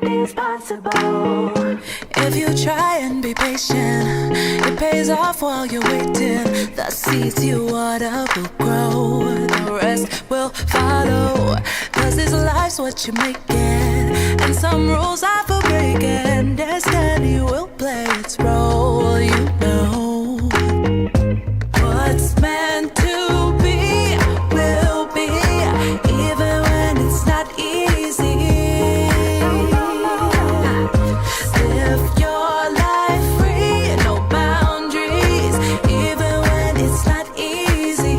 anything's possible. If you try and be patient, it pays off while you're waiting. The seeds you water will grow, the rest will follow. Cause this life's what you make it, and some rules are for breaking. Destiny will play its role, you know. What's meant to be will be, even when it's not easy. Live your life free, no boundaries, even when it's not easy.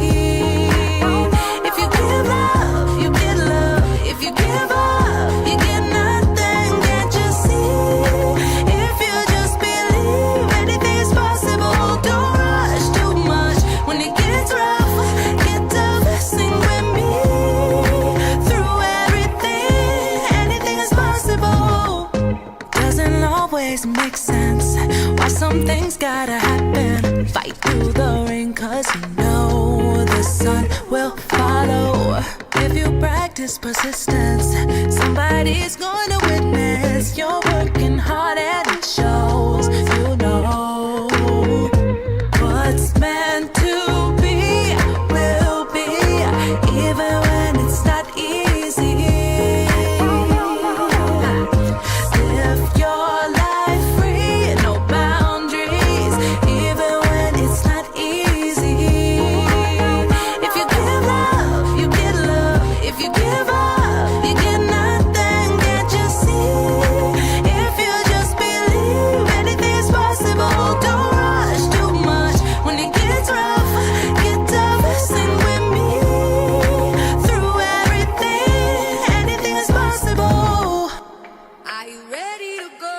If you give love, you get love. If you give up, you get nothing. Can't you see? If you just believe anything's possible, don't rush too much. When it gets rough, get tough, sing with me. Through everything, anything is possible. Doesn't always make sense why some things gotta happen. Fight through the rain, cause you know the sun will follow. If you practice persistence, somebody's going to witness you're working hard and it shows. You know what's meant to be will be, even when it's not easy. Live your life free, no boundaries, even when it's not easy. If you give love, you get love. If you give up, you get nothing. Can't you see? If you just believe anything's possible, don't rush too much. When it gets rough, get tough, sing with me. Through everything, anything is possible. Are you ready to go?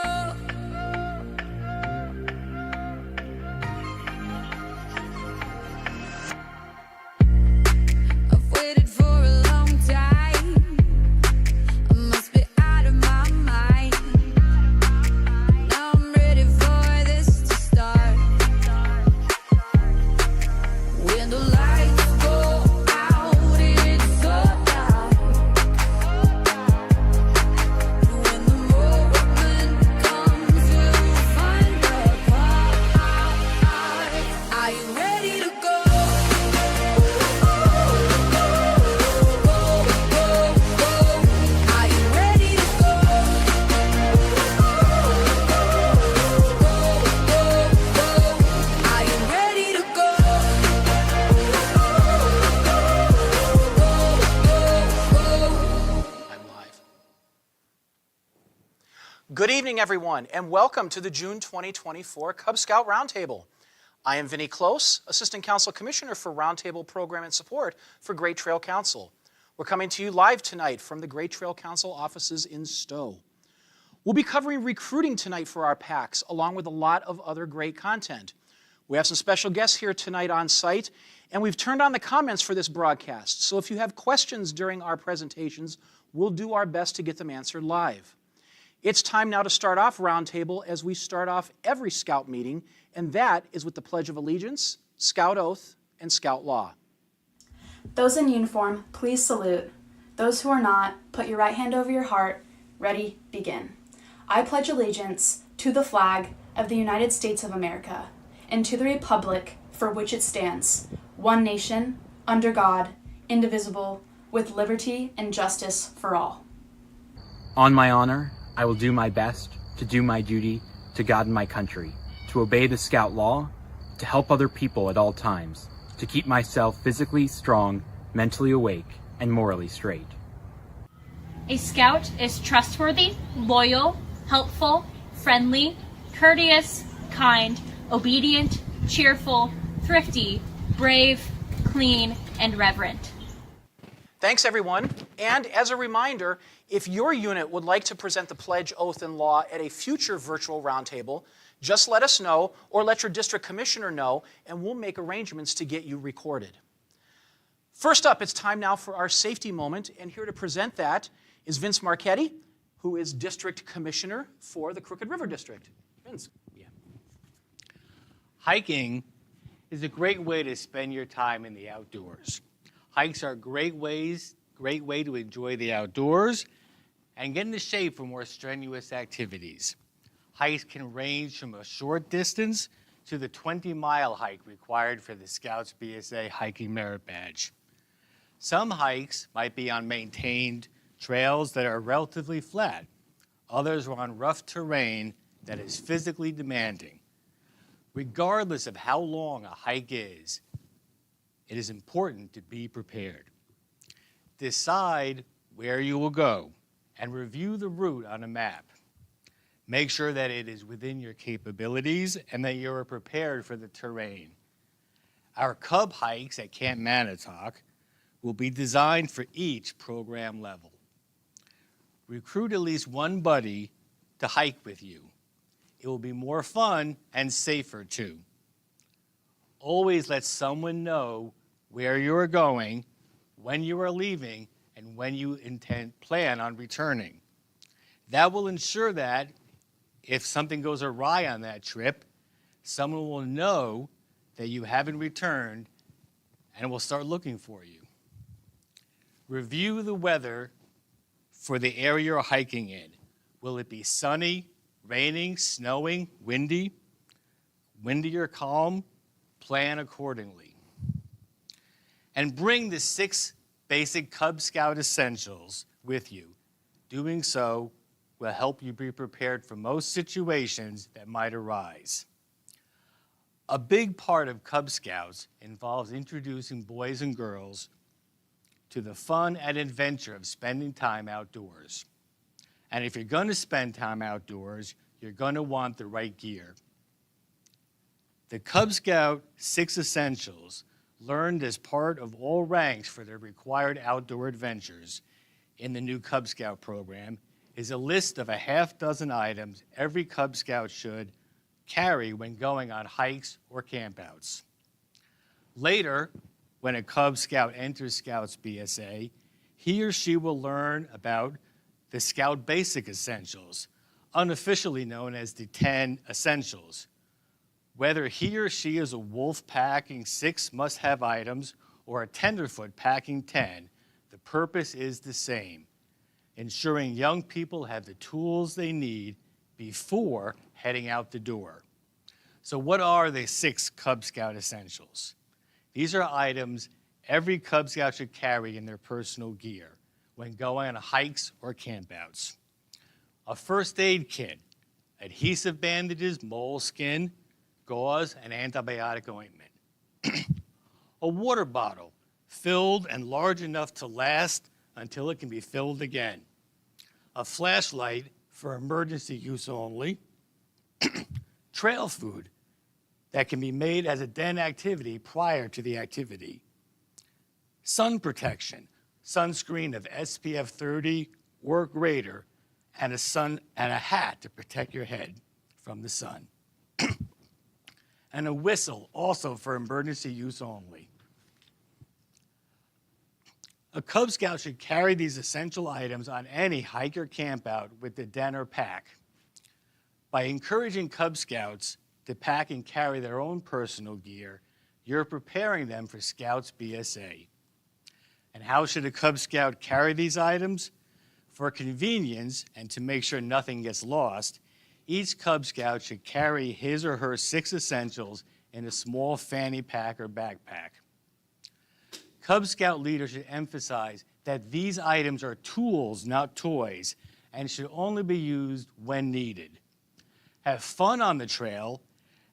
I've waited for a long time. I must be out of my mind. Now I'm ready for this to start. When the lights go out, it's so dark. When the moment comes, we'll find the part. Are you ready to go? Are you ready to go? Are you ready to go? I'm live. Good evening, everyone, and welcome to the June 2024 Cub Scout Roundtable. I am Vinnie Close, Assistant Council Commissioner for Roundtable Program and Support for Great Trail Council. We're coming to you live tonight from the Great Trail Council offices in Stowe. We'll be covering recruiting tonight for our PACs, along with a lot of other great content. We have some special guests here tonight on site, and we've turned on the comments for this broadcast. So if you have questions during our presentations, we'll do our best to get them answered live. It's time now to start off Roundtable as we start off every Scout meeting, and that is with the Pledge of Allegiance, Scout Oath, and Scout Law. Those in uniform, please salute. Those who are not, put your right hand over your heart. Ready, begin. I pledge allegiance to the flag of the United States of America and to the republic for which it stands, one nation, under God, indivisible, with liberty and justice for all. On my honor, I will do my best to do my duty to God and my country, to obey the Scout law, to help other people at all times, to keep myself physically strong, mentally awake, and morally straight. A Scout is trustworthy, loyal, helpful, friendly, courteous, kind, obedient, cheerful, thrifty, brave, clean, and reverent. Thanks, everyone. And as a reminder, if your unit would like to present the pledge, oath, and law at a future virtual roundtable, just let us know or let your district commissioner know, and we'll make arrangements to get you recorded. First up, it's time now for our safety moment, and here to present that is Vince Marchetti, who is district commissioner for the Crooked River District. Vince. Yeah. Hiking is a great way to spend your time in the outdoors. Hikes are a great way to enjoy the outdoors, and get into shape for more strenuous activities. Hikes can range from a short distance to the 20-mile hike required for the Scouts BSA Hiking Merit Badge. Some hikes might be on maintained trails that are relatively flat. Others are on rough terrain that is physically demanding. Regardless of how long a hike is, it is important to be prepared. Decide where you will go and review the route on a map. Make sure that it is within your capabilities and that you are prepared for the terrain. Our Cub hikes at Camp Manitowoc will be designed for each program level. Recruit at least one buddy to hike with you. It will be more fun and safer too. Always let someone know where you are going, when you are leaving, and when you plan on returning. That will ensure that if something goes awry on that trip, someone will know that you haven't returned and will start looking for you. Review the weather for the area you're hiking in. Will it be sunny, raining, snowing, windy? Windy or calm? Plan accordingly. And bring the 6 basic Cub Scout essentials with you. Doing so will help you be prepared for most situations that might arise. A big part of Cub Scouts involves introducing boys and girls to the fun and adventure of spending time outdoors. And if you're going to spend time outdoors, you're going to want the right gear. The Cub Scout 6 Essentials, learned as part of all ranks for their required outdoor adventures in the new Cub Scout program, is a list of a half-dozen items every Cub Scout should carry when going on hikes or campouts. Later, when a Cub Scout enters Scouts BSA, he or she will learn about the Scout Basic Essentials, unofficially known as the 10 Essentials. Whether he or she is a wolf packing 6 must-have items or a tenderfoot packing 10, the purpose is the same: ensuring young people have the tools they need before heading out the door. So what are the 6 Cub Scout Essentials? These are items every Cub Scout should carry in their personal gear when going on hikes or campouts. A first aid kit, adhesive bandages, moleskin, gauze, and antibiotic ointment. A water bottle, filled and large enough to last until it can be filled again. A flashlight for emergency use only. Trail food that can be made as a den activity prior to the activity. Sun protection, sunscreen of SPF 30 or greater, and a hat to protect your head from the sun. And a whistle, also for emergency use only. A Cub Scout should carry these essential items on any hike or campout with the den or pack. By encouraging Cub Scouts to pack and carry their own personal gear, you're preparing them for Scouts BSA. And how should a Cub Scout carry these items? For convenience and to make sure nothing gets lost, each Cub Scout should carry his or her 6 essentials in a small fanny pack or backpack. Cub Scout leaders should emphasize that these items are tools, not toys, and should only be used when needed. Have fun on the trail,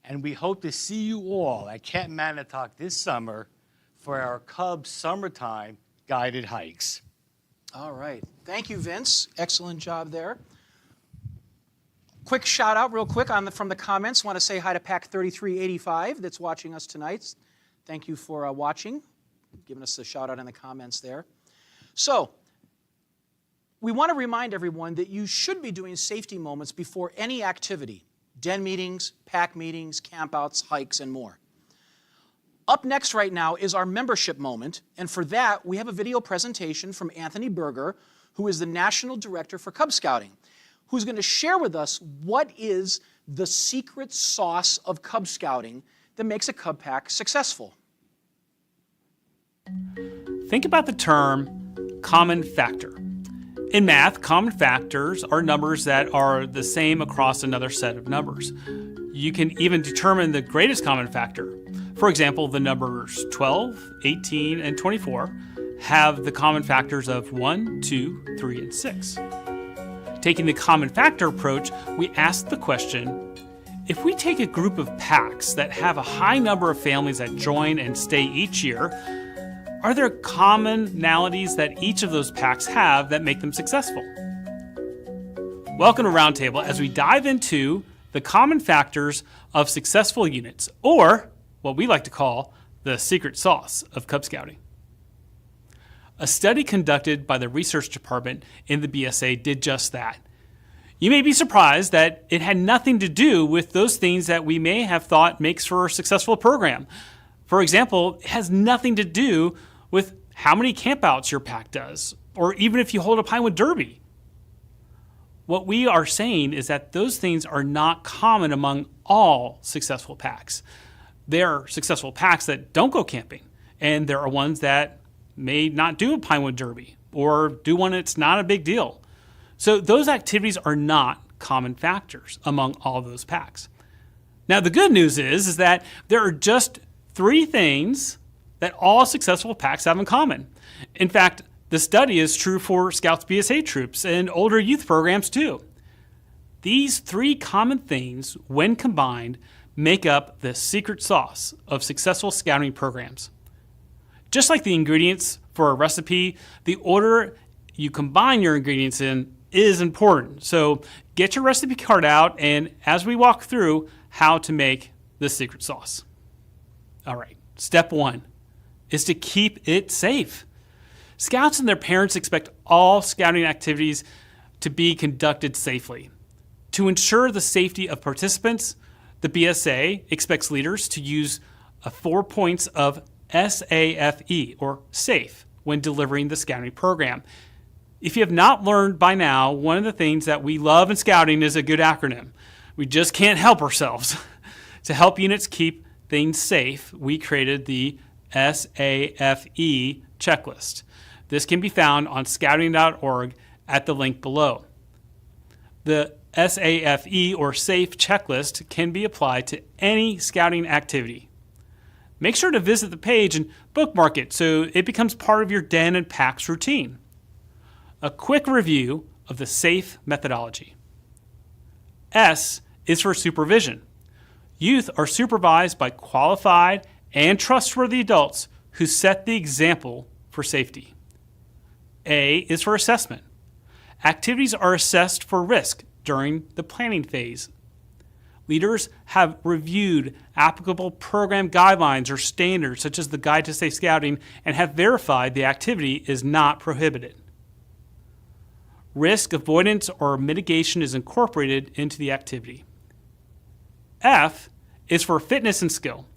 and we hope to see you all at Camp Manitowoc this summer for our Cub Summertime guided hikes. All right. Thank you, Vince. Excellent job there. Quick shout out real quick from the comments. Want to say hi to Pack 3385 that's watching us tonight. Thank you for watching, giving us a shout out in the comments there. So we want to remind everyone that you should be doing safety moments before any activity: den meetings, pack meetings, campouts, hikes, and more. Up next right now is our membership moment, and for that we have a video presentation from Anthony Berger, who is the National Director for Cub Scouting, who's going to share with us what is the secret sauce of Cub Scouting that makes a Cub Pack successful. Think about the term common factor. In math, common factors are numbers that are the same across another set of numbers. You can even determine the greatest common factor. For example, the numbers 12, 18, and 24 have the common factors of 1, 2, 3, and 6. Taking the common factor approach, we ask the question, if we take a group of packs that have a high number of families that join and stay each year, are there commonalities that each of those packs have that make them successful? Welcome to Roundtable as we dive into the common factors of successful units, or what we like to call the secret sauce of Cub Scouting. A study conducted by the research department in the BSA did just that. You may be surprised that it had nothing to do with those things that we may have thought makes for a successful program. For example, it has nothing to do with how many campouts your pack does, or even if you hold a Pinewood Derby. What we are saying is that those things are not common among all successful packs. There are successful packs that don't go camping, and there are ones that may not do a Pinewood Derby or do one that's not a big deal. So those activities are not common factors among all those packs. Now the good news is that there are just 3 things that all successful packs have in common. In fact, the study is true for Scouts BSA troops and older youth programs too. These 3 common things, when combined, make up the secret sauce of successful scouting programs. Just like the ingredients for a recipe, the order you combine your ingredients in is important. So get your recipe card out, and as we walk through how to make the secret sauce. All right, step 1 is to keep it safe. Scouts and their parents expect all scouting activities to be conducted safely. To ensure the safety of participants, the BSA expects leaders to use 4 points of SAFE, or SAFE, when delivering the scouting program. If you have not learned by now, one of the things that we love in scouting is a good acronym. We just can't help ourselves. To help units keep things safe, we created the SAFE checklist. This can be found on scouting.org at the link below. The SAFE, or SAFE checklist, can be applied to any scouting activity. Make sure to visit the page and bookmark it so it becomes part of your den and packs routine. A quick review of the SAFE methodology. S is for supervision. Youth are supervised by qualified and trustworthy adults who set the example for safety. A is for assessment. Activities are assessed for risk during the planning phase. Leaders have reviewed applicable program guidelines or standards, such as the Guide to Safe Scouting, and have verified the activity is not prohibited. Risk avoidance or mitigation is incorporated into the activity. F is for fitness and skill.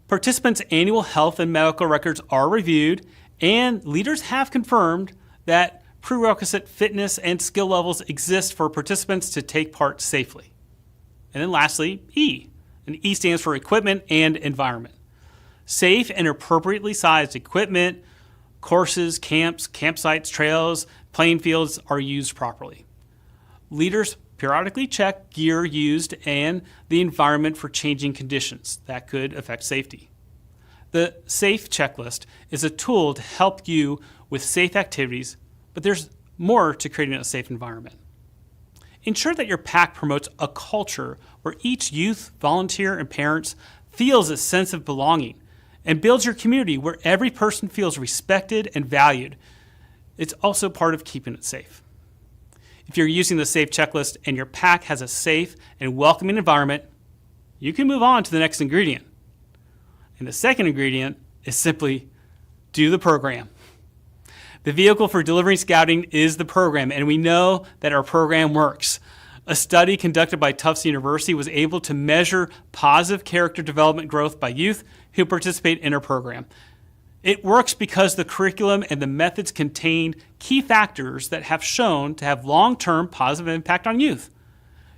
Participants' annual health and medical records are reviewed, and leaders have confirmed that prerequisite fitness and skill levels exist for participants to take part safely. And then lastly, E. And E stands for equipment and environment. Safe and appropriately sized equipment, courses, camps, campsites, trails, playing fields are used properly. Leaders periodically check gear used and the environment for changing conditions that could affect safety. The SAFE checklist is a tool to help you with safe activities, but there's more to creating a safe environment. Ensure that your pack promotes a culture where each youth, volunteer, and parents feels a sense of belonging, and builds your community where every person feels respected and valued. It's also part of keeping it safe. If you're using the SAFE checklist and your pack has a safe and welcoming environment, you can move on to the next ingredient. And the second ingredient is simply do the program. The vehicle for delivering scouting is the program, and we know that our program works. A study conducted by Tufts University was able to measure positive character development growth by youth who participate in our program. It works because the curriculum and the methods contain key factors that have shown to have long-term positive impact on youth.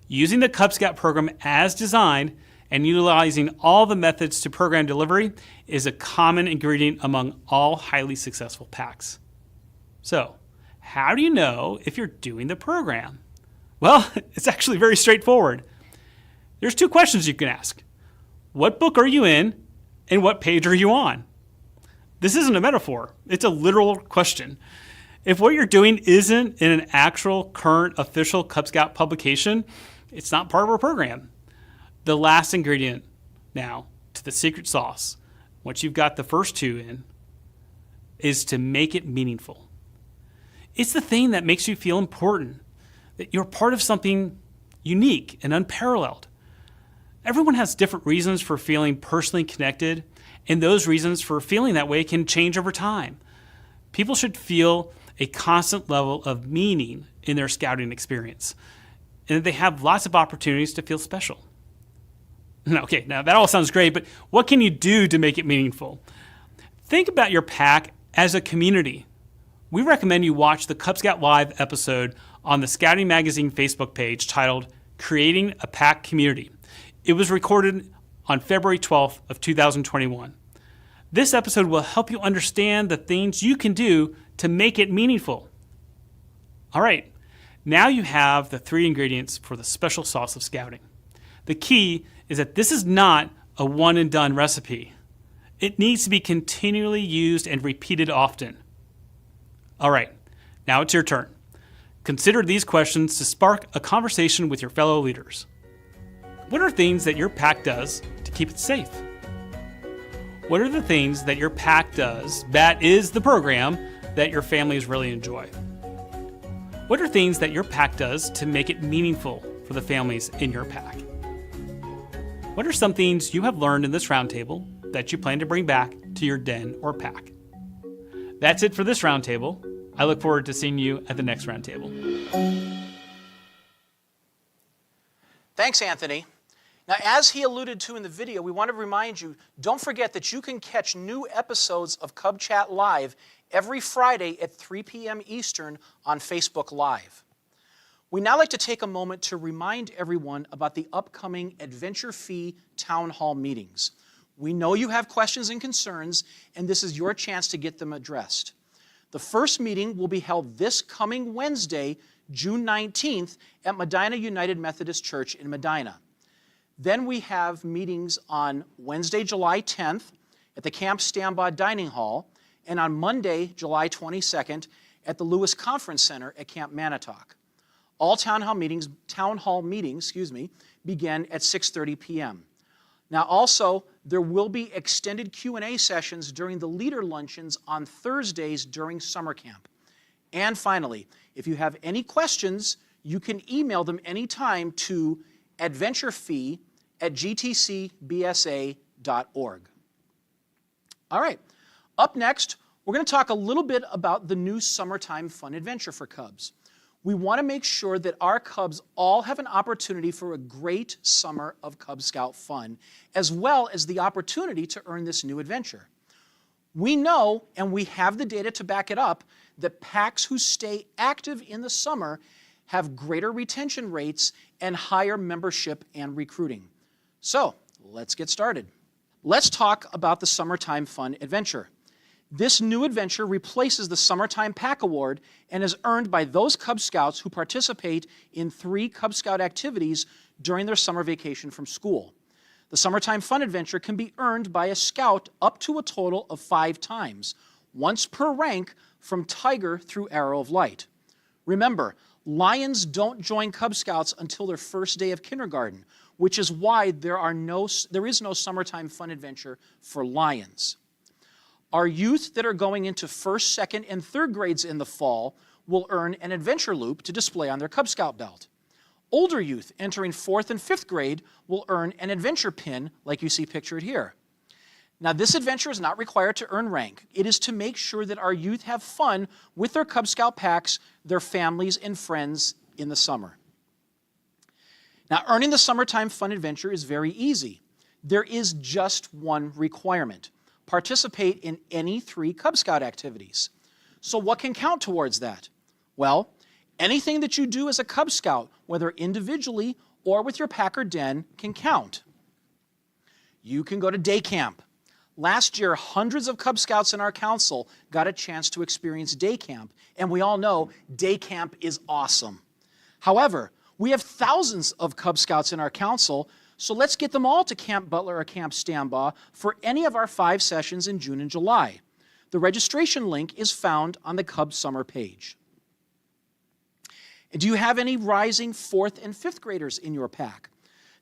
Using the Cub Scout program as designed and utilizing all the methods to program delivery is a common ingredient among all highly successful packs. So, How do you know if you're doing the program? Well, it's actually very straightforward. There's 2 questions you can ask. What book are you in, and what page are you on? This isn't a metaphor. It's a literal question. If what you're doing isn't in an actual current official Cub Scout publication, it's not part of our program. The last ingredient now to the secret sauce, once you've got the first 2 in, is to make it meaningful. It's the thing that makes you feel important, that you're part of something unique and unparalleled. Everyone has different reasons for feeling personally connected, and those reasons for feeling that way can change over time. People should feel a constant level of meaning in their scouting experience, and that they have lots of opportunities to feel special. Okay, now that all sounds great, but what can you do to make it meaningful? Think about your pack as a community. We recommend you watch the Cub Scout Live episode on the Scouting Magazine Facebook page titled Creating a Pack Community. It was recorded on February 12th of 2021. This episode will help you understand the things you can do to make it meaningful. All right, now you have the 3 ingredients for the special sauce of scouting. The key is that this is not a one and done recipe. It needs to be continually used and repeated often. All right, now it's your turn. Consider these questions to spark a conversation with your fellow leaders. What are things that your pack does to keep it safe? What are the things that your pack does that is the program that your families really enjoy? What are things that your pack does to make it meaningful for the families in your pack? What are some things you have learned in this roundtable that you plan to bring back to your den or pack? That's it for this roundtable. I look forward to seeing you at the next roundtable. Thanks, Anthony. Now, as he alluded to in the video, we want to remind you, don't forget that you can catch new episodes of Cub Chat Live every Friday at 3 p.m. Eastern on Facebook Live. We now like to take a moment to remind everyone about the upcoming Adventure Fee Town Hall meetings. We know you have questions and concerns, and this is your chance to get them addressed. The first meeting will be held this coming Wednesday, June 19th, at Medina United Methodist Church in Medina. Then we have meetings on Wednesday, July 10th at the Camp Stambaugh Dining Hall, and on Monday, July 22nd at the Lewis Conference Center at Camp Manitowoc. All town hall meetings begin at 6:30 p.m. Now also, there will be extended Q&A sessions during the leader luncheons on Thursdays during summer camp. And finally, if you have any questions, you can email them anytime to adventurefee@gtcbsa.org. All right, up next, we're going to talk a little bit about the new summertime fun adventure for Cubs. We want to make sure that our Cubs all have an opportunity for a great summer of Cub Scout fun, as well as the opportunity to earn this new adventure. We know, and we have the data to back it up, that packs who stay active in the summer have greater retention rates and higher membership and recruiting. So, let's get started. Let's talk about the Summertime Fun Adventure. This new adventure replaces the Summertime Pack Award and is earned by those Cub Scouts who participate in 3 Cub Scout activities during their summer vacation from school. The Summertime Fun Adventure can be earned by a Scout up to a total of 5 times, once per rank from Tiger through Arrow of Light. Remember, Lions don't join Cub Scouts until their first day of kindergarten, which is why there is no Summertime Fun Adventure for Lions. Our youth that are going into 1st, 2nd, and 3rd grades in the fall will earn an adventure loop to display on their Cub Scout belt. Older youth entering 4th and 5th grade will earn an adventure pin like you see pictured here. Now, this adventure is not required to earn rank. It is to make sure that our youth have fun with their Cub Scout packs, their families, and friends in the summer. Now, earning the Summertime Fun Adventure is very easy. There is just one requirement. Participate in any 3 Cub Scout activities. So what can count towards that? Well, anything that you do as a Cub Scout, whether individually or with your pack or den, can count. You can go to day camp, Last year, hundreds of Cub Scouts in our council got a chance to experience day camp, and we all know day camp is awesome. However, we have thousands of Cub Scouts in our council, so let's get them all to Camp Butler or Camp Stambaugh for any of our 5 sessions in June and July. The registration link is found on the Cub Summer page. Do you have any rising 4th and 5th graders in your pack?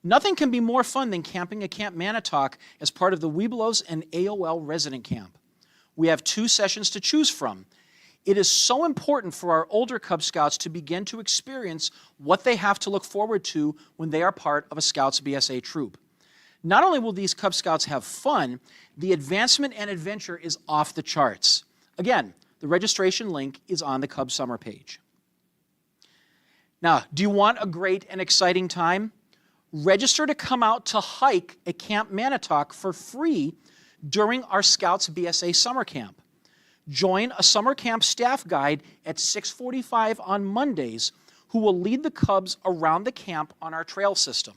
Nothing can be more fun than camping at Camp Manitowoc as part of the Webelos and AOL resident camp. We have 2 sessions to choose from. It is so important for our older Cub Scouts to begin to experience what they have to look forward to when they are part of a Scouts BSA troop. Not only will these Cub Scouts have fun, the advancement and adventure is off the charts. Again, the registration link is on the Cub Summer page. Now, do you want a great and exciting time? Register to come out to hike at Camp Manitowoc for free during our Scouts BSA summer camp. Join a summer camp staff guide at 6:45 on Mondays who will lead the Cubs around the camp on our trail system.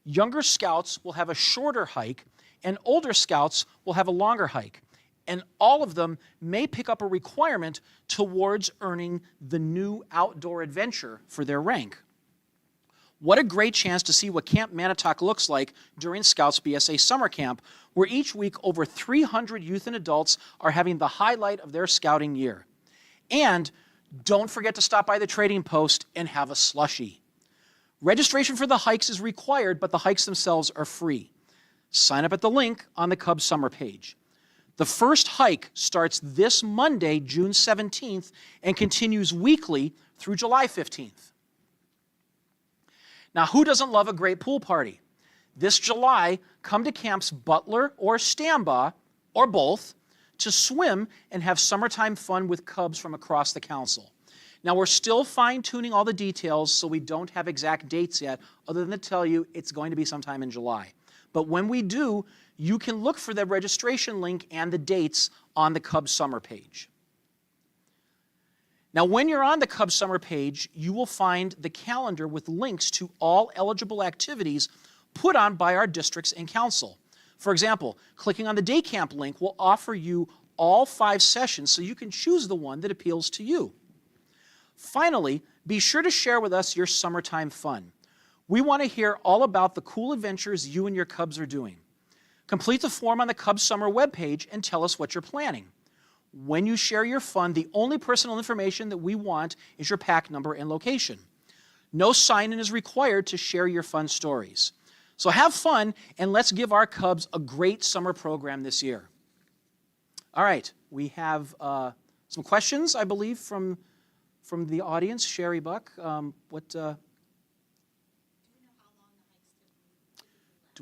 Younger Scouts will have a shorter hike and older Scouts will have a longer hike. And all of them may pick up a requirement towards earning the new outdoor adventure for their rank. What a great chance to see what Camp Manitowoc looks like during Scouts BSA summer camp, where each week over 300 youth and adults are having the highlight of their scouting year. And don't forget to stop by the trading post and have a slushie. Registration for the hikes is required, but the hikes themselves are free. Sign up at the link on the Cub Summer page. The first hike starts this Monday, June 17th, and continues weekly through July 15th. Now, who doesn't love a great pool party? This July, come to Camps Butler or Stambaugh, or both, to swim and have summertime fun with Cubs from across the council. Now, we're still fine-tuning all the details, so we don't have exact dates yet, other than to tell you it's going to be sometime in July. But when we do, you can look for the registration link and the dates on the Cub Summer page. Now, when you're on the Cub Summer page, you will find the calendar with links to all eligible activities put on by our districts and council. For example, clicking on the day camp link will offer you all 5 sessions so you can choose the one that appeals to you. Finally, be sure to share with us your summertime fun. We want to hear all about the cool adventures you and your Cubs are doing. Complete the form on the Cub Summer webpage and tell us what you're planning. When you share your fun, the only personal information that we want is your pack number and location. No sign-in is required to share your fun stories. So have fun, and let's give our Cubs a great summer program this year. All right, we have some questions, I believe, from the audience. Sherry Buck, do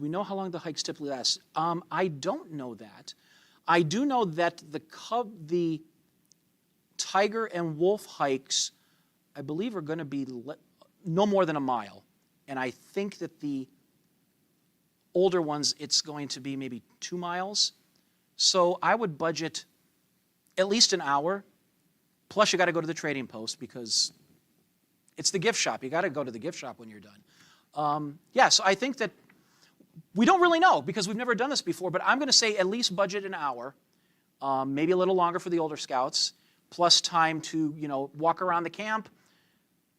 we know how long the hikes typically last? I don't know that. I do know that the tiger and wolf hikes, I believe, are going to be no more than a mile. And I think that the older ones, it's going to be maybe 2 miles. So I would budget at least an hour. Plus, you got to go to the trading post because it's the gift shop. You got to go to the gift shop when you're done. So I think that we don't really know because we've never done this before, but I'm going to say at least budget an hour, maybe a little longer for the older Scouts, plus time to, walk around the camp,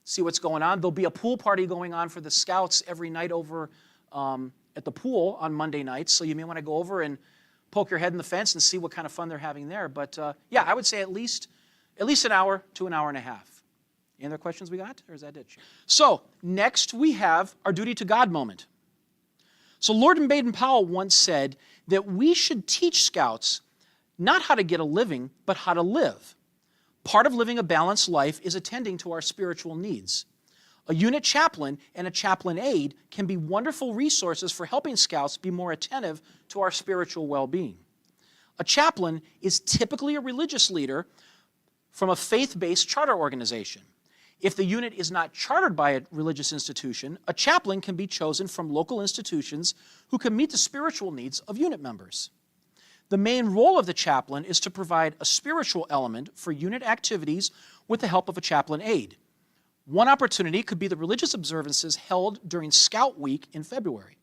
see what's going on. There'll be a pool party going on for the Scouts every night over at the pool on Monday nights, so you may want to go over and poke your head in the fence and see what kind of fun they're having there. But I would say at least an hour to an hour and a half. Any other questions we got, or is that it? So next we have our duty to God moment. So Lord and Baden-Powell once said that we should teach Scouts not how to get a living, but how to live. Part of living a balanced life is attending to our spiritual needs. A unit chaplain and a chaplain aide can be wonderful resources for helping Scouts be more attentive to our spiritual well-being. A chaplain is typically a religious leader from a faith-based charter organization. If the unit is not chartered by a religious institution, a chaplain can be chosen from local institutions who can meet the spiritual needs of unit members. The main role of the chaplain is to provide a spiritual element for unit activities with the help of a chaplain aide. One opportunity could be the religious observances held during Scout Week in February.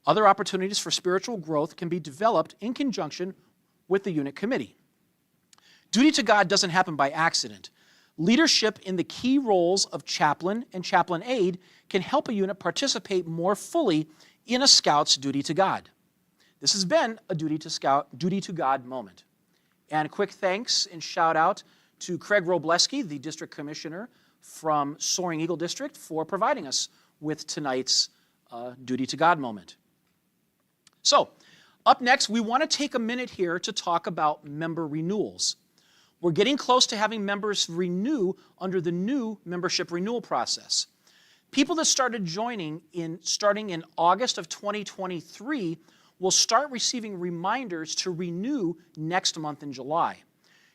Other opportunities for spiritual growth can be developed in conjunction with the unit committee. Duty to God doesn't happen by accident. Leadership in the key roles of chaplain and chaplain aide can help a unit participate more fully in a scout's duty to God. This has been a duty to God moment. And quick thanks and shout out to Craig Wrobleski, the district commissioner from Soaring Eagle District, for providing us with tonight's duty to God moment. So, up next, we want to take a minute here to talk about member renewals. We're getting close to having members renew under the new membership renewal process. People that started joining starting in August of 2023 will start receiving reminders to renew next month in July.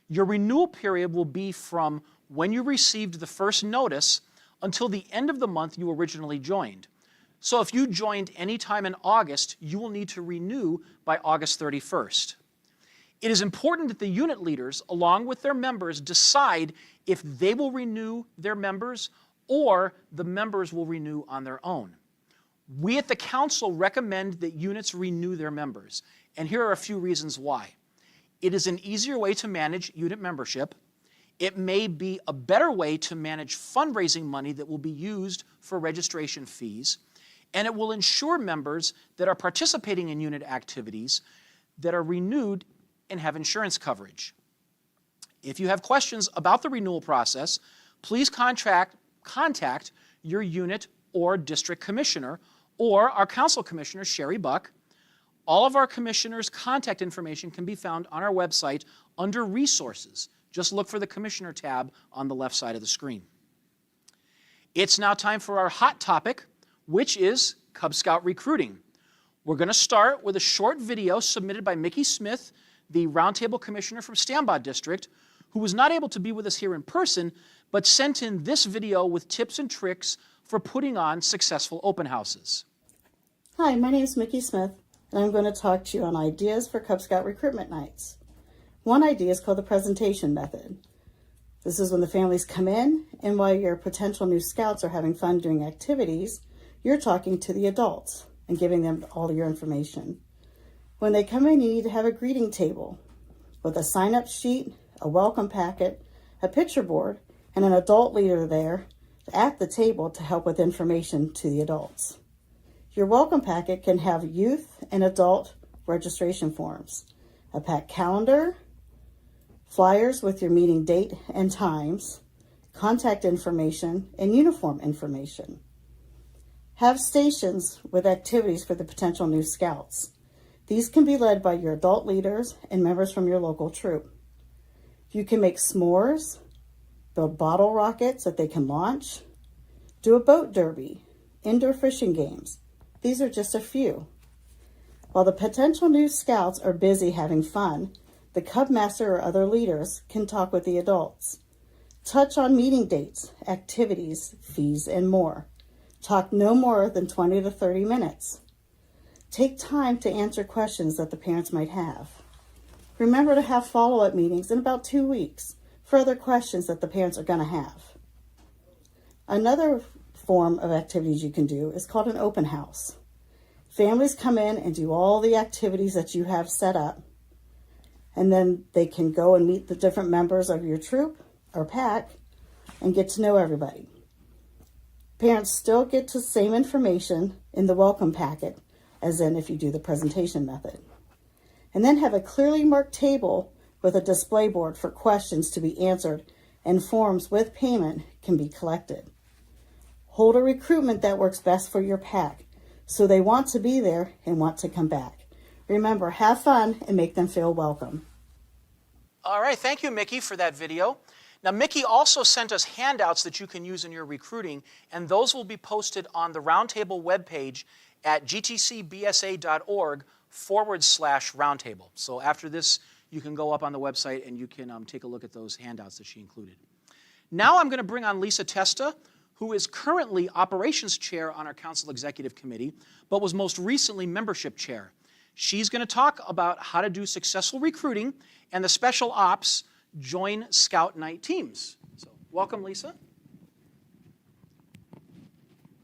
Your renewal period will be from when you received the first notice until the end of the month you originally joined. So if you joined anytime in August, you will need to renew by August 31st. It is important that the unit leaders, along with their members, decide if they will renew their members or the members will renew on their own. We at the council recommend that units renew their members, and here are a few reasons why. It is an easier way to manage unit membership. It may be a better way to manage fundraising money that will be used for registration fees, and it will ensure members that are participating in unit activities that are renewed and have insurance coverage. If you have questions about the renewal process, please contact your unit or district commissioner or our council commissioner, Sherry Buck. All of our commissioners' contact information can be found on our website under Resources. Just look for the Commissioner tab on the left side of the screen. It's now time for our hot topic, which is Cub Scout recruiting. We're going to start with a short video submitted by Micky Smith, the Roundtable Commissioner from Stambaugh District, who was not able to be with us here in person, but sent in this video with tips and tricks for putting on successful open houses. Hi, my name is Micky Smith, and I'm going to talk to you on ideas for Cub Scout recruitment nights. One idea is called the presentation method. This is when the families come in, and while your potential new scouts are having fun doing activities, you're talking to the adults and giving them all your information. When they come in, you need to have a greeting table with a sign-up sheet, a welcome packet, a picture board, and an adult leader there at the table to help with information to the adults. Your welcome packet can have youth and adult registration forms, a packed calendar, flyers with your meeting date and times, contact information, and uniform information. Have stations with activities for the potential new scouts. These can be led by your adult leaders and members from your local troop. You can make s'mores, build bottle rockets that they can launch, do a boat derby, indoor fishing games. These are just a few. While the potential new scouts are busy having fun, the Cub Master or other leaders can talk with the adults. Touch on meeting dates, activities, fees, and more. Talk no more than 20 to 30 minutes. Take time to answer questions that the parents might have. Remember to have follow-up meetings in about 2 weeks for other questions that the parents are going to have. Another form of activities you can do is called an open house. Families come in and do all the activities that you have set up, and then they can go and meet the different members of your troop or pack and get to know everybody. Parents still get the same information in the welcome packet as in if you do the presentation method. And then have a clearly marked table with a display board for questions to be answered, and forms with payment can be collected. Hold a recruitment that works best for your pack, so they want to be there and want to come back. Remember, have fun and make them feel welcome. All right, thank you, Micky, for that video. Now, Micky also sent us handouts that you can use in your recruiting, and those will be posted on the Roundtable webpage at gtcbsa.org/roundtable. So after this, you can go up on the website and you can take a look at those handouts that she included. Now I'm going to bring on Lisa Testa, who is currently operations chair on our council executive committee, but was most recently membership chair. She's going to talk about how to do successful recruiting and the special ops join Scout Night teams. So welcome, Lisa.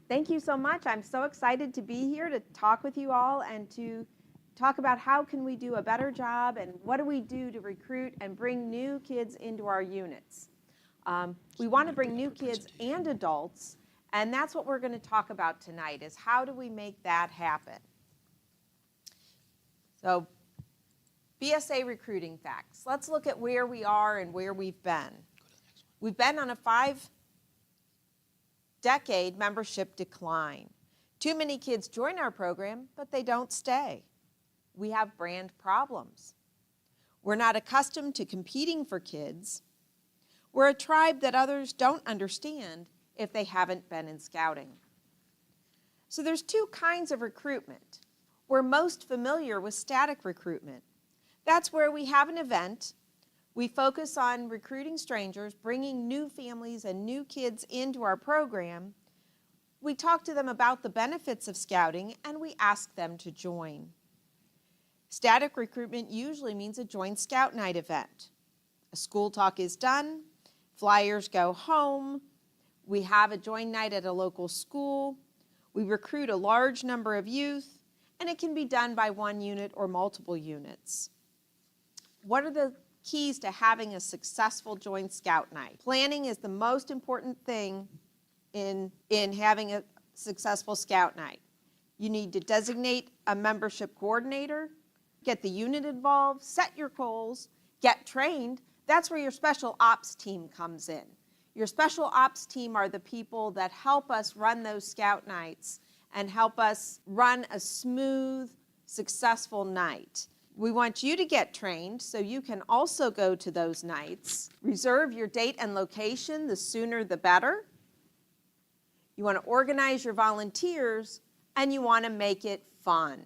Thank you so much. I'm so excited to be here to talk with you all and to talk about how can we do a better job and what do we do to recruit and bring new kids into our units. We want to bring new kids and adults, and that's what we're going to talk about tonight, is how do we make that happen. So, BSA recruiting facts. Let's look at where we are and where we've been. We've been on a 5-decade membership decline. Too many kids join our program, but they don't stay. We have brand problems. We're not accustomed to competing for kids. We're a tribe that others don't understand if they haven't been in scouting. So there's two kinds of recruitment. We're most familiar with static recruitment. That's where we have an event. We focus on recruiting strangers, bringing new families and new kids into our program. We talk to them about the benefits of scouting, and we ask them to join. Static recruitment usually means a joint scout night event. A school talk is done, flyers go home, we have a joint night at a local school, we recruit a large number of youth, and it can be done by one unit or multiple units. What are the keys to having a successful joint scout night? Planning is the most important thing in having a successful scout night. You need to designate a membership coordinator, get the unit involved, set your goals, get trained. That's where your special ops team comes in. Your special ops team are the people that help us run those scout nights and help us run a smooth, successful night. We want you to get trained so you can also go to those nights. Reserve your date and location, the sooner the better. You want to organize your volunteers, and you want to make it fun.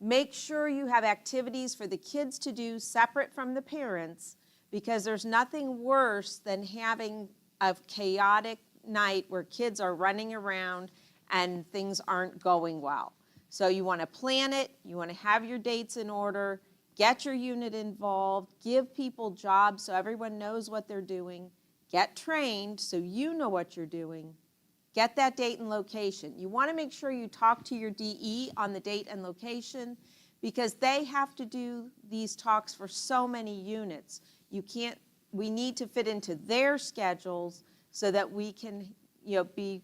Make sure you have activities for the kids to do separate from the parents, because there's nothing worse than having a chaotic night where kids are running around and things aren't going well. So you want to plan it, you want to have your dates in order, get your unit involved, give people jobs so everyone knows what they're doing, get trained so you know what you're doing, get that date and location. You want to make sure you talk to your DE on the date and location, because they have to do these talks for so many units. We need to fit into their schedules so that we can, be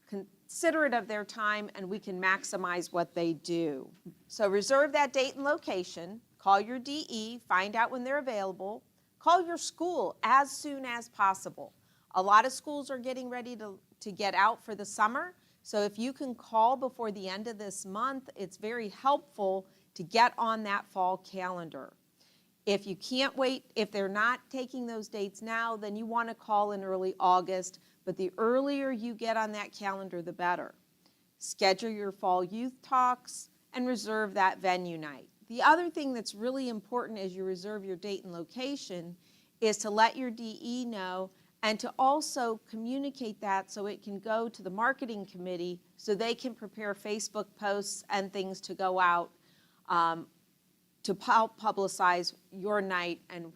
considerate of their time and we can maximize what they do. So reserve that date and location, call your DE, find out when they're available, call your school as soon as possible. A lot of schools are getting ready to get out for the summer, so if you can call before the end of this month, it's very helpful to get on that fall calendar. If you can't wait, if they're not taking those dates now, then you want to call in early August, but the earlier you get on that calendar, the better. Schedule your fall youth talks and reserve that venue night. The other thing that's really important as you reserve your date and location is to let your DE know and to also communicate that so it can go to the marketing committee so they can prepare Facebook posts and things to go out to help publicize your night and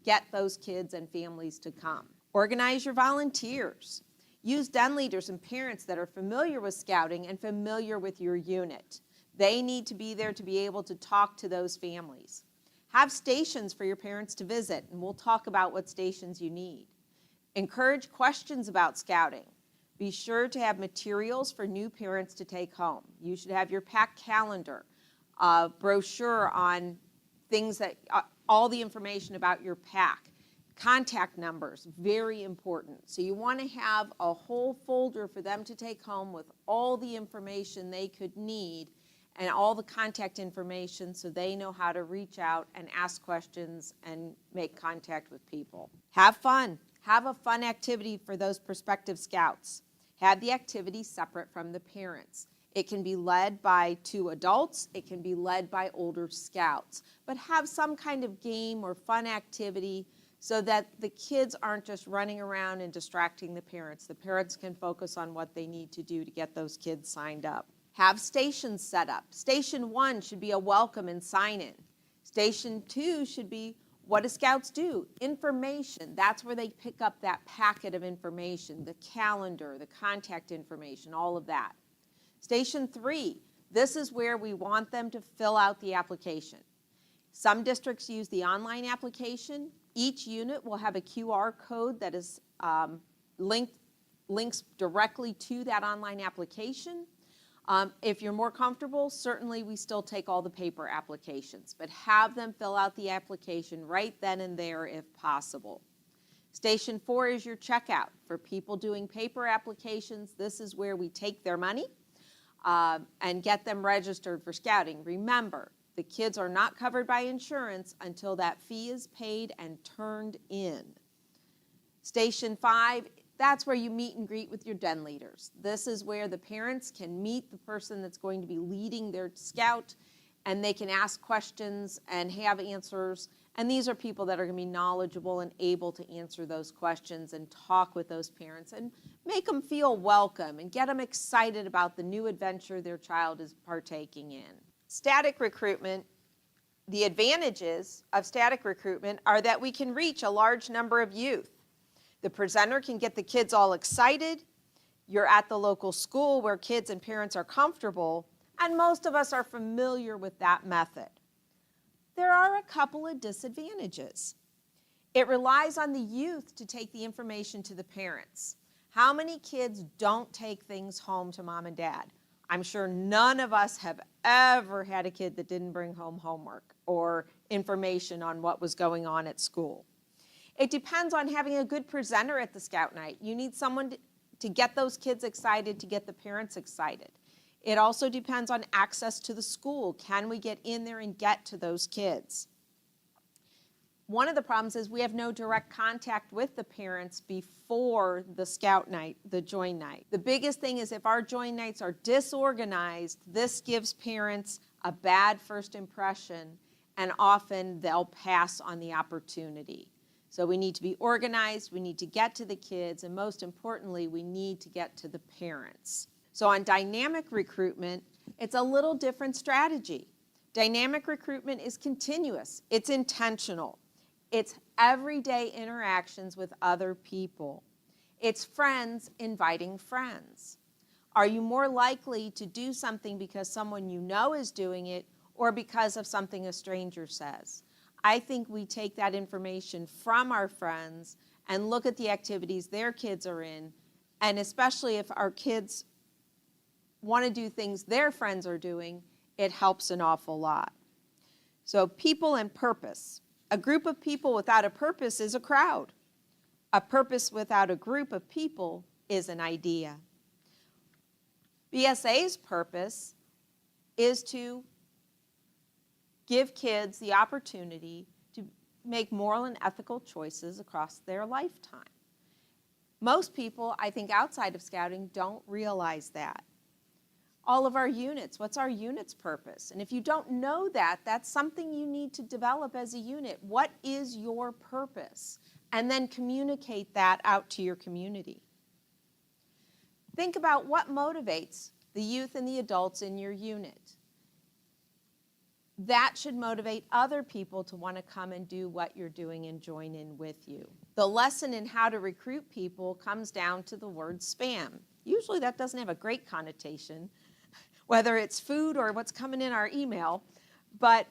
get those kids and families to come. Organize your volunteers. Use den leaders and parents that are familiar with scouting and familiar with your unit. They need to be there to be able to talk to those families. Have stations for your parents to visit, and we'll talk about what stations you need. Encourage questions about scouting. Be sure to have materials for new parents to take home. You should have your pack calendar, a brochure on things that, all the information about your pack. Contact numbers, very important. So you want to have a whole folder for them to take home with all the information they could need and all the contact information so they know how to reach out and ask questions and make contact with people. Have fun. Have a fun activity for those prospective scouts. Have the activity separate from the parents. It can be led by 2 adults. It can be led by older scouts. But have some kind of game or fun activity so that the kids aren't just running around and distracting the parents. The parents can focus on what they need to do to get those kids signed up. Have stations set up. Station 1 should be a welcome and sign-in. Station 2 should be What do Scouts do? Information. That's where they pick up that packet of information, the calendar, the contact information, all of that. Station 3, this is where we want them to fill out the application. Some districts use the online application. Each unit will have a QR code that is links directly to that online application. If you're more comfortable, certainly we still take all the paper applications, but have them fill out the application right then and there if possible. Station 4 is your checkout. For people doing paper applications, this is where we take their money and get them registered for scouting. Remember, the kids are not covered by insurance until that fee is paid and turned in. Station 5, that's where you meet and greet with your den leaders. This is where the parents can meet the person that's going to be leading their scout, and they can ask questions and have answers. And these are people that are going to be knowledgeable and able to answer those questions and talk with those parents and make them feel welcome and get them excited about the new adventure their child is partaking in. Static recruitment, the advantages of static recruitment are that we can reach a large number of youth. The presenter can get the kids all excited. You're at the local school where kids and parents are comfortable, and most of us are familiar with that method. There are a couple of disadvantages. It relies on the youth to take the information to the parents. How many kids don't take things home to mom and dad? I'm sure none of us have ever had a kid that didn't bring home homework or information on what was going on at school. It depends on having a good presenter at the Scout Night. You need someone to get those kids excited, to get the parents excited. It also depends on access to the school. Can we get in there and get to those kids? One of the problems is we have no direct contact with the parents before the Scout Night, the join night. The biggest thing is if our join nights are disorganized, this gives parents a bad first impression, and often they'll pass on the opportunity. So we need to be organized, we need to get to the kids, and most importantly, we need to get to the parents. So on dynamic recruitment, it's a little different strategy. Dynamic recruitment is continuous, it's intentional. It's everyday interactions with other people. It's friends inviting friends. Are you more likely to do something because someone you know is doing it or because of something a stranger says? I think we take that information from our friends and look at the activities their kids are in, and especially if our kids want to do things their friends are doing, it helps an awful lot. So people and purpose. A group of people without a purpose is a crowd. A purpose without a group of people is an idea. BSA's purpose is to give kids the opportunity to make moral and ethical choices across their lifetime. Most people, I think, outside of scouting don't realize that. All of our units, what's our unit's purpose? And if you don't know that, that's something you need to develop as a unit. What is your purpose? And then communicate that out to your community. Think about what motivates the youth and the adults in your unit. That should motivate other people to want to come and do what you're doing and join in with you. The lesson in how to recruit people comes down to the word spam. Usually that doesn't have a great connotation, whether it's food or what's coming in our email, but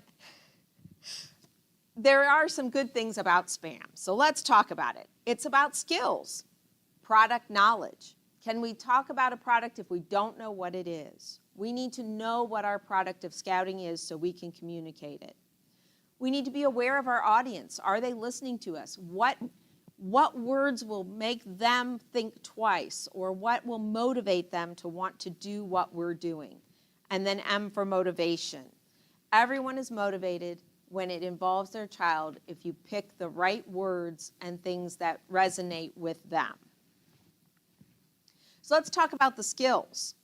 there are some good things about spam. So let's talk about it. It's about skills, product knowledge. Can we talk about a product if we don't know what it is? We need to know what our product of scouting is so we can communicate it. We need to be aware of our audience. Are they listening to us? What words will make them think twice, or what will motivate them to want to do what we're doing? And then M for motivation. Everyone is motivated when it involves their child if you pick the right words and things that resonate with them. So let's talk about the skills.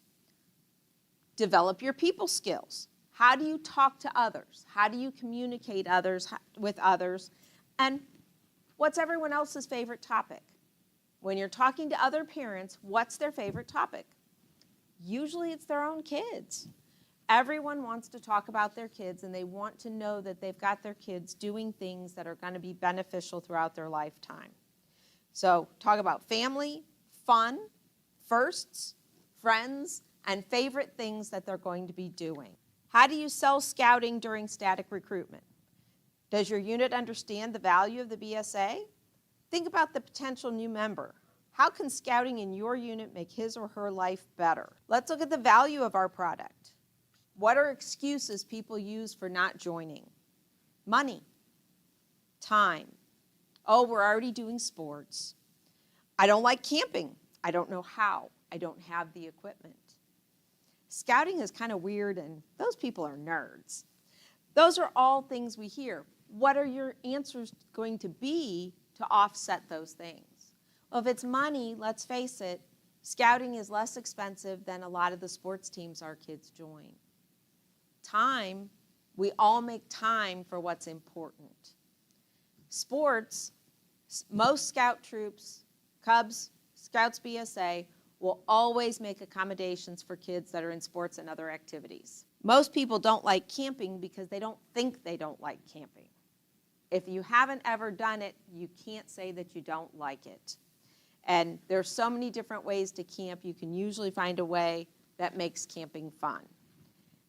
Develop your people skills. How do you talk to others? How do you communicate with others? And what's everyone else's favorite topic? When you're talking to other parents, what's their favorite topic? Usually it's their own kids. Everyone wants to talk about their kids, and they want to know that they've got their kids doing things that are going to be beneficial throughout their lifetime. So talk about family, fun, firsts, friends, and favorite things that they're going to be doing. How do you sell scouting during static recruitment? Does your unit understand the value of the BSA? Think about the potential new member. How can scouting in your unit make his or her life better? Let's look at the value of our product. What are excuses people use for not joining? Money, time. Oh, we're already doing sports. I don't like camping. I don't know how. I don't have the equipment. Scouting is kind of weird, and those people are nerds. Those are all things we hear. What are your answers going to be to offset those things? Well, if it's money, let's face it, scouting is less expensive than a lot of the sports teams our kids join. Time, we all make time for what's important. Sports, most scout troops, Cubs, Scouts BSA, will always make accommodations for kids that are in sports and other activities. Most people don't like camping because they don't think they don't like camping. If you haven't ever done it, you can't say that you don't like it. And there's so many different ways to camp. You can usually find a way that makes camping fun.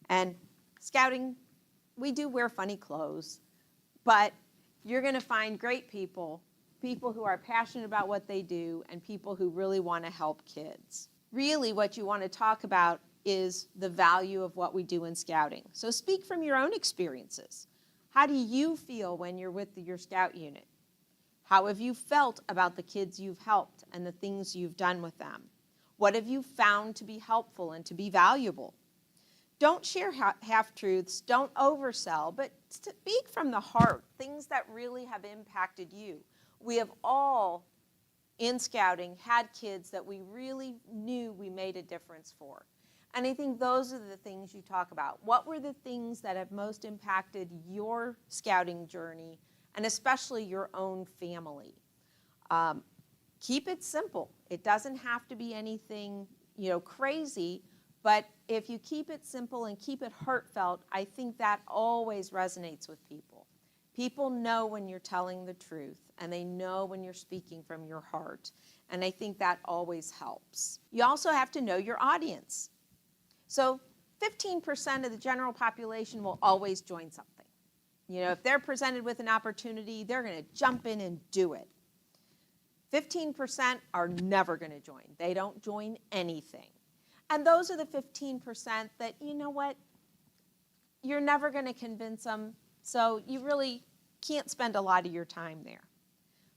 And scouting, we do wear funny clothes, but you're going to find great people, people who are passionate about what they do, and people who really want to help kids. Really, what you want to talk about is the value of what we do in scouting. So speak from your own experiences. How do you feel when you're with your scout unit? How have you felt about the kids you've helped and the things you've done with them? What have you found to be helpful and to be valuable? Don't share half-truths, don't oversell, but speak from the heart, things that really have impacted you. We have all, in scouting, had kids that we really knew we made a difference for. And I think those are the things you talk about. What were the things that have most impacted your scouting journey, and especially your own family? Keep it simple. It doesn't have to be anything, crazy, but if you keep it simple and keep it heartfelt, I think that always resonates with people. People know when you're telling the truth, and they know when you're speaking from your heart, and I think that always helps. You also have to know your audience. So 15% of the general population will always join something. If they're presented with an opportunity, they're going to jump in and do it. 15% are never going to join. They don't join anything. And those are the 15% that, you're never going to convince them, so you really can't spend a lot of your time there.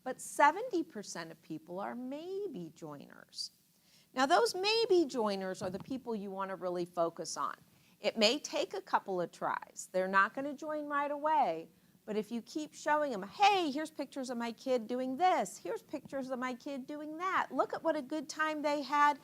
But 70% of people are maybe joiners. Now, those maybe joiners are the people you want to really focus on. It may take a couple of tries. They're not going to join right away, but if you keep showing them, hey, here's pictures of my kid doing this, here's pictures of my kid doing that, look at what a good time they had,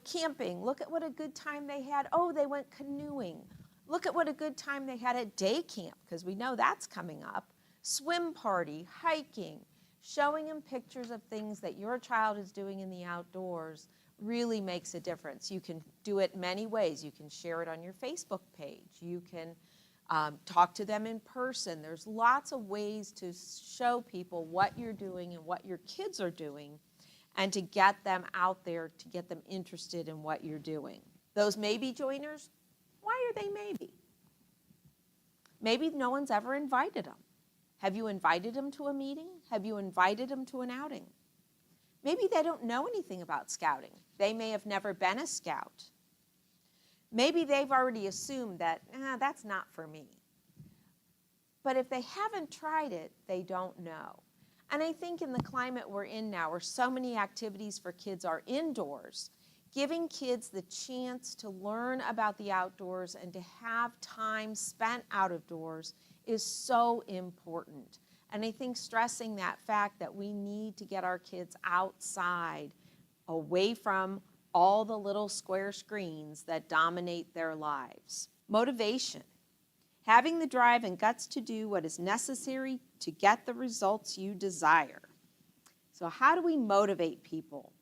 camping, look at what a good time they had, oh, they went canoeing, look at what a good time they had at day camp, because we know that's coming up, swim party, hiking. Showing them pictures of things that your child is doing in the outdoors really makes a difference. You can do it many ways. You can share it on your Facebook page. You can talk to them in person. There's lots of ways to show people what you're doing and what your kids are doing, and to get them out there, to get them interested in what you're doing. Those maybe joiners, why are they maybe? Maybe no one's ever invited them. Have you invited them to a meeting? Have you invited them to an outing? Maybe they don't know anything about scouting. They may have never been a scout. Maybe they've already assumed that, that's not for me. But if they haven't tried it, they don't know. And I think in the climate we're in now, where so many activities for kids are indoors, giving kids the chance to learn about the outdoors and to have time spent out of doors is so important. And I think stressing that fact that we need to get our kids outside, away from all the little square screens that dominate their lives. Motivation. Having the drive and guts to do what is necessary to get the results you desire. So how do we motivate people?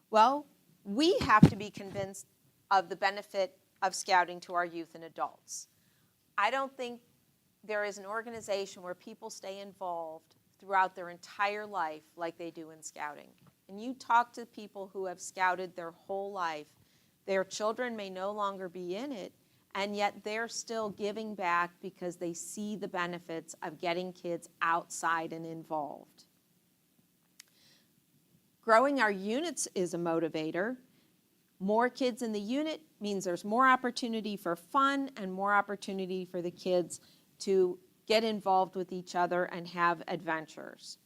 Well, we have to be convinced of the benefit of scouting to our youth and adults. I don't think there is an organization where people stay involved throughout their entire life like they do in scouting. And you talk to people who have scouted their whole life, their children may no longer be in it, and yet they're still giving back because they see the benefits of getting kids outside and involved. Growing our units is a motivator. More kids in the unit means there's more opportunity for fun and more opportunity for the kids to get involved with each other and have adventures.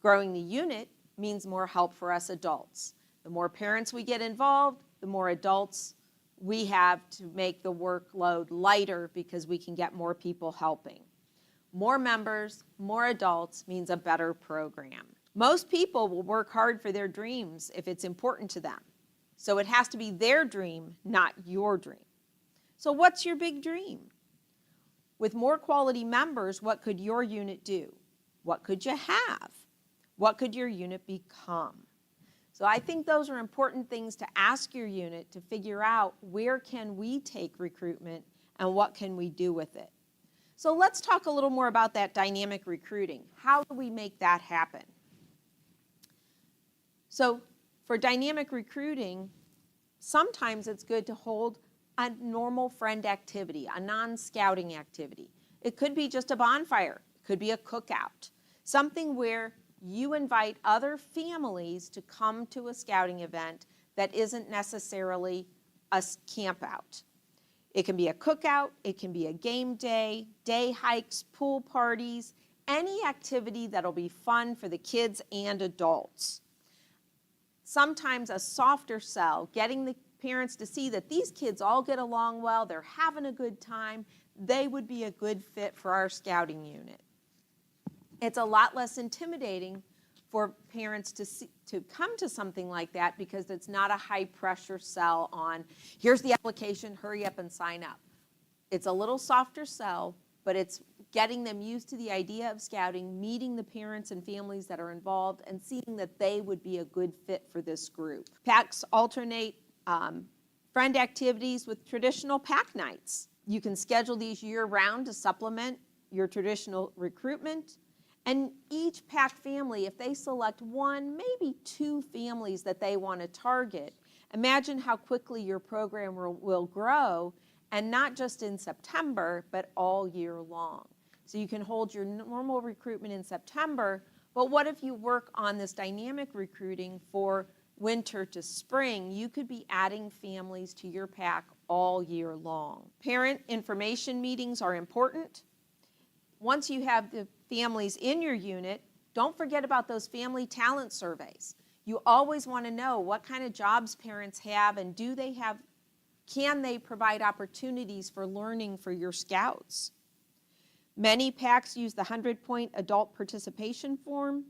Growing the unit means more help for us adults. The more parents we get involved, the more adults we have to make the workload lighter because we can get more people helping. More members, more adults means a better program. Most people will work hard for their dreams if it's important to them. So it has to be their dream, not your dream. So what's your big dream? With more quality members, what could your unit do? What could you have? What could your unit become? So I think those are important things to ask your unit to figure out where can we take recruitment and what can we do with it. So let's talk a little more about that dynamic recruiting. How do we make that happen? So for dynamic recruiting, sometimes it's good to hold a normal friend activity, a non-scouting activity. It could be just a bonfire. It could be a cookout. Something where you invite other families to come to a scouting event that isn't necessarily a camp out. It can be a cookout, it can be a game day, day hikes, pool parties, any activity that'll be fun for the kids and adults. Sometimes a softer sell, getting the parents to see that these kids all get along well, they're having a good time, they would be a good fit for our scouting unit. It's a lot less intimidating for parents to come to something like that because it's not a high pressure sell on, here's the application, hurry up and sign up. It's a little softer sell, but it's getting them used to the idea of scouting, meeting the parents and families that are involved, and seeing that they would be a good fit for this group. Packs alternate friend activities with traditional pack nights. You can schedule these year-round to supplement your traditional recruitment. And each pack family, if they select one, maybe two families that they want to target, imagine how quickly your program will grow, and not just in September, but all year long. So you can hold your normal recruitment in September, but what if you work on this dynamic recruiting for winter to spring? You could be adding families to your pack all year long. Parent information meetings are important. Once you have the families in your unit, don't forget about those family talent surveys. You always want to know what kind of jobs parents have, and can they provide opportunities for learning for your scouts? Many packs use the 100-point adult participation form,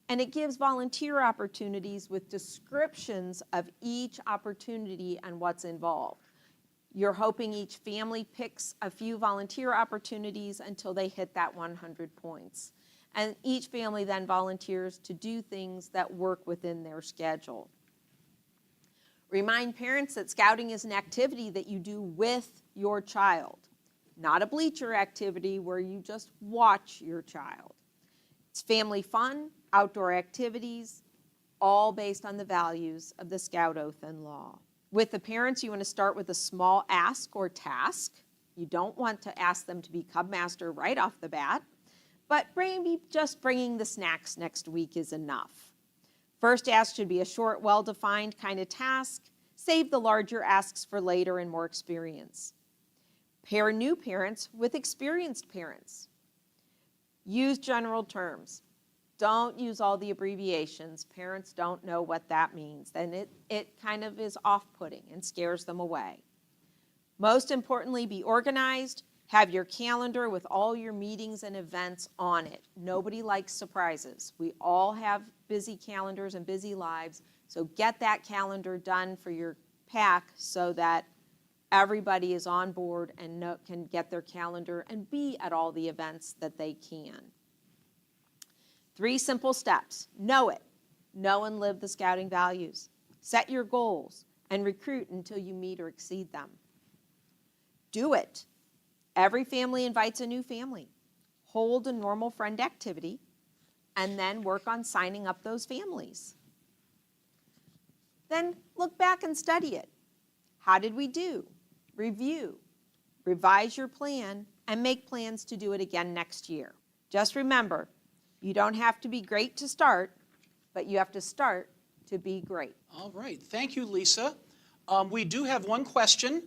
and it gives volunteer opportunities with descriptions of each opportunity and what's involved. You're hoping each family picks a few volunteer opportunities until they hit that 100 points. And each family then volunteers to do things that work within their schedule. Remind parents that scouting is an activity that you do with your child, not a bleacher activity where you just watch your child. It's family fun, outdoor activities, all based on the values of the Scout Oath and Law. With the parents, you want to start with a small ask or task. You don't want to ask them to be Cub Master right off the bat, but maybe just bringing the snacks next week is enough. First ask should be a short, well-defined kind of task. Save the larger asks for later and more experience. Pair new parents with experienced parents. Use general terms. Don't use all the abbreviations. Parents don't know what that means. And it kind of is off-putting and scares them away. Most importantly, be organized. Have your calendar with all your meetings and events on it. Nobody likes surprises. We all have busy calendars and busy lives. So get that calendar done for your pack so that everybody is on board and can get their calendar and be at all the events that they can. 3 simple steps. Know it. Know and live the scouting values. Set your goals and recruit until you meet or exceed them. Do it. Every family invites a new family. Hold a normal friend activity, and then work on signing up those families. Then look back and study it. How did we do? Review. Revise your plan and make plans to do it again next year. Just remember, you don't have to be great to start, but you have to start to be great. All right. Thank you, Lisa. We do have one question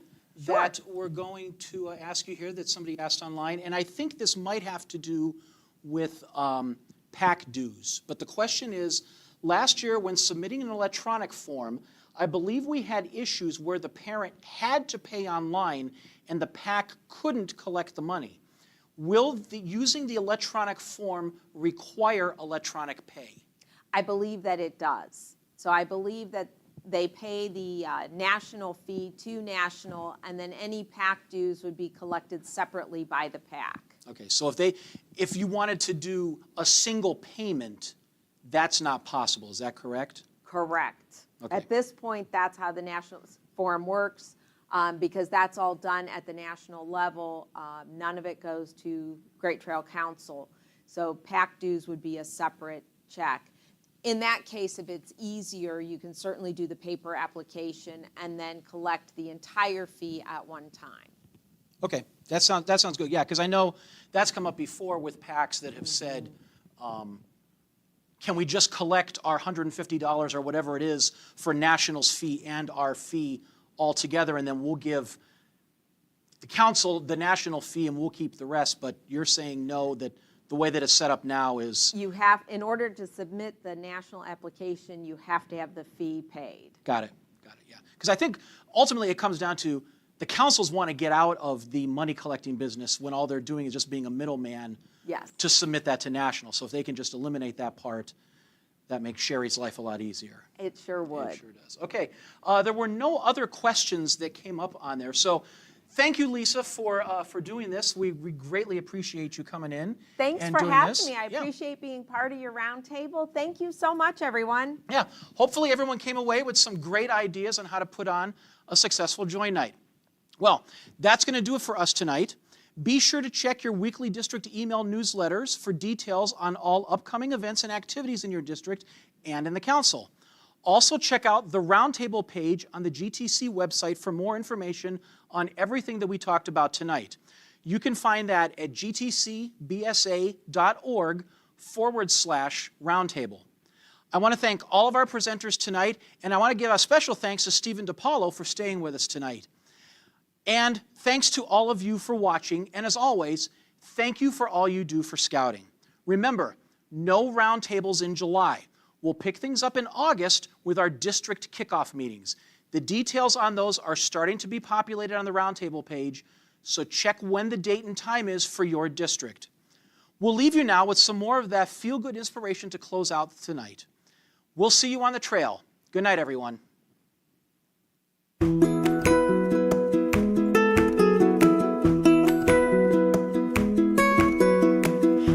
that we're going to ask you here that somebody asked online, and I think this might have to do with PAC dues. But the question is, last year when submitting an electronic form, I believe we had issues where the parent had to pay online and the PAC couldn't collect the money. Will using the electronic form require electronic pay? I believe that it does. So I believe that they pay the national fee to national, and then any PAC dues would be collected separately by the PAC. Okay, so if you wanted to do a single payment, that's not possible, is that correct? Correct. Okay. At this point, that's how the national form works, because that's all done at the national level. None of it goes to Great Trail Council. So PAC dues would be a separate check. In that case, if it's easier, you can certainly do the paper application and then collect the entire fee at one time. Okay, that sounds good. Yeah, because I know that's come up before with PACs that have said, can we just collect our $150 or whatever it is for nationals fee and our fee all together, and then we'll give the council the national fee and we'll keep the rest. But you're saying no, that the way that it's set up now is... You have, in order to submit the national application, you have to have the fee paid. Got it, yeah. Because I think ultimately it comes down to the councils want to get out of the money collecting business when all they're doing is just being a middleman to submit that to national. So if they can just eliminate that part, that makes Sherry's life a lot easier. It sure would. It sure does. Okay, there were no other questions that came up on there. So thank you, Lisa, for doing this. We greatly appreciate you coming in. Thanks and for doing having this. me. I appreciate being part of your roundtable. Thank you so much, everyone. Yeah, hopefully everyone came away with some great ideas on how to put on a successful joint night. Well, that's going to do it for us tonight. Be sure to check your weekly district email newsletters for details on all upcoming events and activities in your district and in the council. Also check out the Roundtable page on the GTC website for more information on everything that we talked about tonight. You can find that at gtcbsa.org/roundtable. I want to thank all of our presenters tonight, and I want to give a special thanks to Stephen DiPaolo for staying with us tonight. And thanks to all of you for watching, and as always, thank you for all you do for Scouting. Remember, no roundtables in July. We'll pick things up in August with our district kickoff meetings. The details on those are starting to be populated on the roundtable page, so check when the date and time is for your district. We'll leave you now with some more of that feel-good inspiration to close out tonight. We'll see you on the trail. Good night, everyone.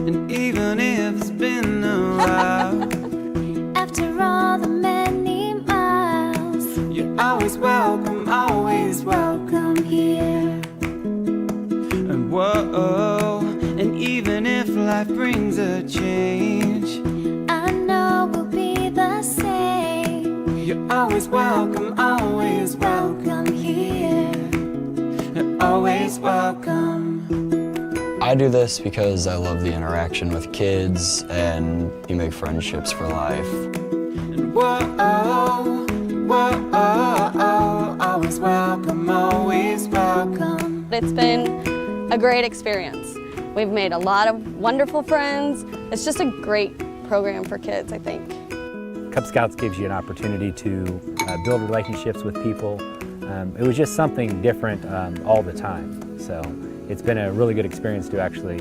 And even if it's been a while, After all the many miles, you're always welcome here. And whoa, and even if life brings a change, I know we'll be the same. you're always welcome here. You're always welcome. I do this because I love the interaction with kids and you make friendships for life. And whoa, always welcome, always welcome. It's been a great experience. We've made a lot of wonderful friends. It's just a great program for kids, I think. Cub Scouts gives you an opportunity to build relationships with people. It was just something different all the time. So it's been a really good experience to actually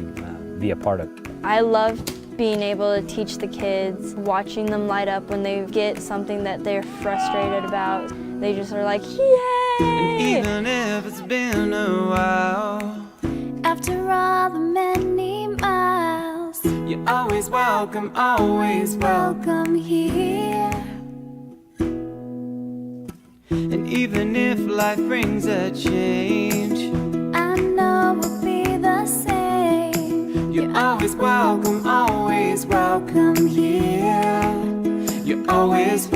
be a part of. I love being able to teach the kids, watching them light up when they get something that they're frustrated about. They just are like, yay! And even if it's been a while, After all the many miles, you're always welcome here. And even if life brings a change, I always